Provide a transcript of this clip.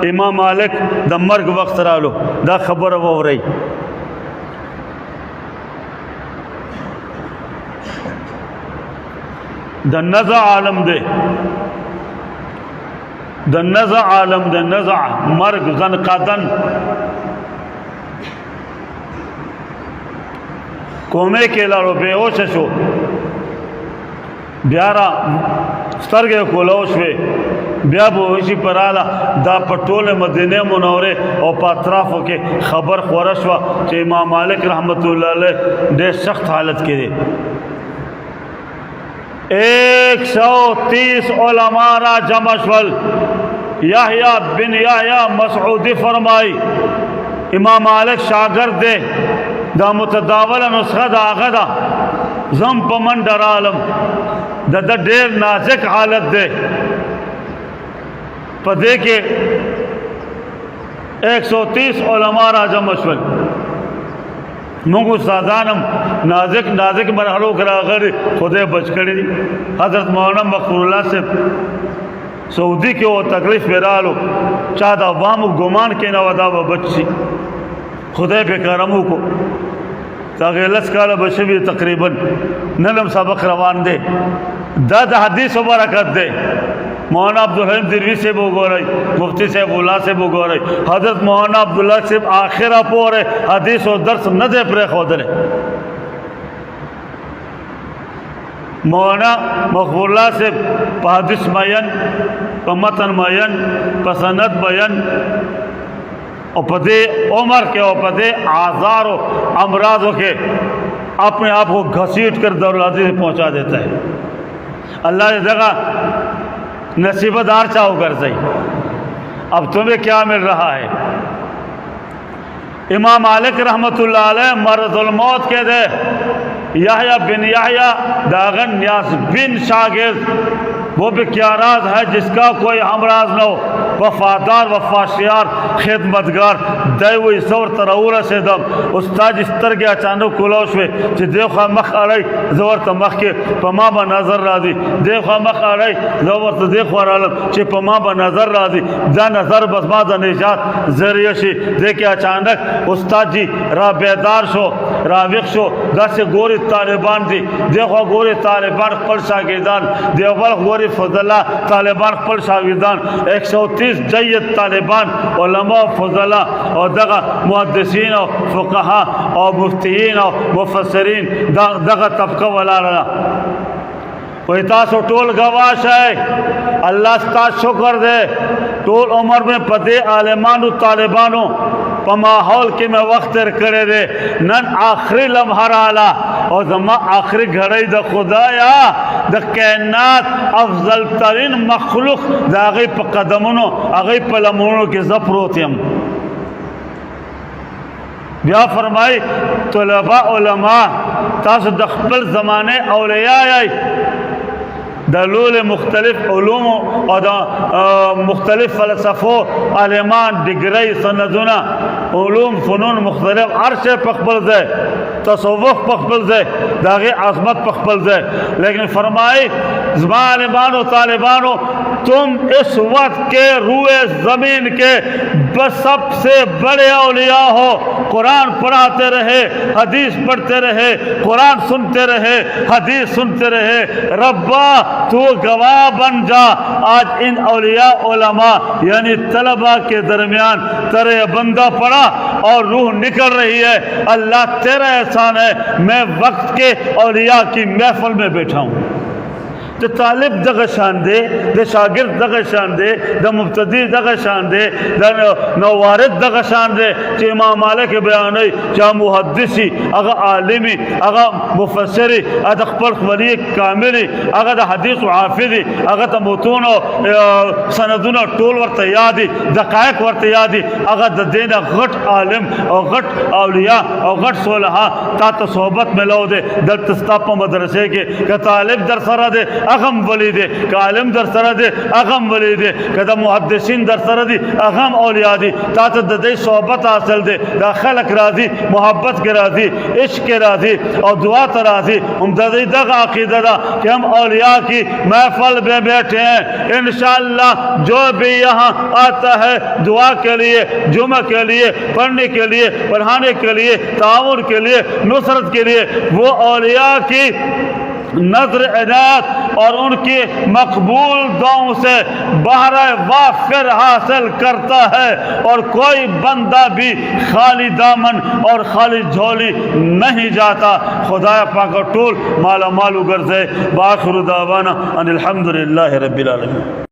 امام مالک د مرګ وخت رالو دا خبره ووري د نزع عالم دی د نزع عالم د نزع مرګ زنقادن کومه کې لاړو بهوش شو بیا را سترګې کولو شوې بیا به وشي پراله دا په ټوله مدینه منوره او په اطرافو کې خبر خوره شوه چې امام مالک رحمت الله علیه ډېر سخت حالت کې دی 130 علماء را جمع شول یحییٰ بن یحییٰ مسعودی فرمائی امام مالک شاگرد دے دا متداول نسخه دا آغا دا زم پا من ڈرالم دا دیر نازک حالت دے پا دے کے 130 علماء را جمع شول منگو سادانم نازک مرحلوں کرا غیر خودے بچ کری دی حضرت مولانا مغفور اللہ سے سعودی کے وہ تکلیف بیرالو چاہتا عوام گمان کے نوادا و بچی خدای پہ کرمو کو تاکہ لس کالا بشوی تقریباً نلم سبق روان دے دا حدیث و برکت دے مولانا عبدالحلیم دروی سے بو گو رہی مفتی صاحب اللہ سے بو گو رہی حضرت مولانا عبداللہ سے آخرہ پو رہے حدیث و درس نہ دے پرے خود رہے مولانا مغفور اللہ سے حدیث مین متن مین سند مین اور پدے عمر کے اور پدے آزار و امراضوں کے اپنے آپ کو گھسیٹ کر دارالعزیز سے پہنچا دیتا ہے اللہ نے جگہ نصیبہ دار چاہو کر صحیح اب تمہیں کیا مل رہا ہے امام مالک رحمت اللہ علیہ مرض الموت کے دے یحییٰ بن یحییٰ داغن نیاز بن شاگرد وہ بھی کیا راز ہے جس کا کوئی ہمراز نہ ہو وفادار وفاشیار خدمتگار دیوی زور ترور سے دم استاد اس طرح کے اچانک کلوش میں چی دیکھا مخ آرائی زور تمخ کے پما با نظر را دی دیکھا مخ آرائی زور تدیخوا رالم چی پما با نظر را دی دا نظر بس ما دا نجات ذریعہ شی دیکھے اچانک استاد جی را بیدار شو راوق شو دا سے گوری طالبان دی دیکھا گوری طالبان قل شاگردان دیوبر گوری فضلہ طالبان قل شاگردان 130 جید طالبان علماء فضلہ اور دغا محدثین اور فقہا اور مفتیین اور مفسرین دغا طبقہ والا رہا کوئی تاسو ٹول گواش ہے اللہ ستا شکر دے ٹول عمر میں پدے عالمان و طالبانوں پا ماحول کے میں وقت کرے دے نن آخری لمحہ رالا اور زمان آخری گھڑی دا خدایا دا کائنات افضل ترین مخلوق دا اغی پا قدمونو اغی پا لمونو کی زپروتی ہم بیا فرمائی طلباء علماء تاسو دخبل زمانے اولیاء آئی دلول مختلف علوم اور مختلف فلسفوں عالمان ڈگری سندونا علوم فنون مختلف عرش پخبل دے تصوف پخبل دے داغی عظمت پخبل دے لیکن فرمائی عالمان و طالبانوں تم اس وقت کے روئے زمین کے بس سب سے بڑے اولیاء ہو قرآن پڑھاتے رہے حدیث پڑھتے رہے قرآن سنتے رہے حدیث سنتے رہے ربا تو گواہ بن جا آج ان اولیاء علماء یعنی طلباء کے درمیان ترے بندہ پڑا اور روح نکل رہی ہے اللہ تیرا احسان ہے میں وقت کے اولیاء کی محفل میں بیٹھا ہوں تو طالب دغه شان دے د شاگرد دغه شان دے د مبتدی دغه شان دے د نوارد دغه شان دے چې امام مالک بیانوي چې محدثي هغه عالمي هغه مفسري هغه خپل ولی کاملي هغه د حدیث حافظي هغه ته متون سندونه ټول ورته یادي دقایق ورته یادي هغه د دین غټ عالم او غټ اولیاء او غټ صالحا تا ته صحبت ملو دے دلته ستا په مدرسې کې ک طالب در سره دے अगम वली दे, का आलिम दर सर दे अगम वली दे, कदा मुहद्दिसीन दर सर दी अगम औलिया दी, तात दे सोहबत हासिल दे, दा खलक राजी मोहब्बत के राजी इश्क के राजी और दुआ त राजी। हम ददी दग अकीदा दा कि हम औलिया की महफल में बैठे हैं। इंशाअल्लाह जो भी यहाँ आता है दुआ के लिए, जुमा के लिए, पढ़ने के लिए, पढ़ाने के लिए, ताउन के लिए, नुसरत के लिए, वो औलिया की नजर इनायत और उनकी मकबूल दुआओं से बहरा वाफिर हासिल करता है। और कोई बंदा भी खाली दामन और खाली झोली नहीं जाता। खुदा पाक टूल माला मालू गर्ज है। बाखिर दावाना अनिल हम्दुलिल्लाहि रब्बिल आलमीन।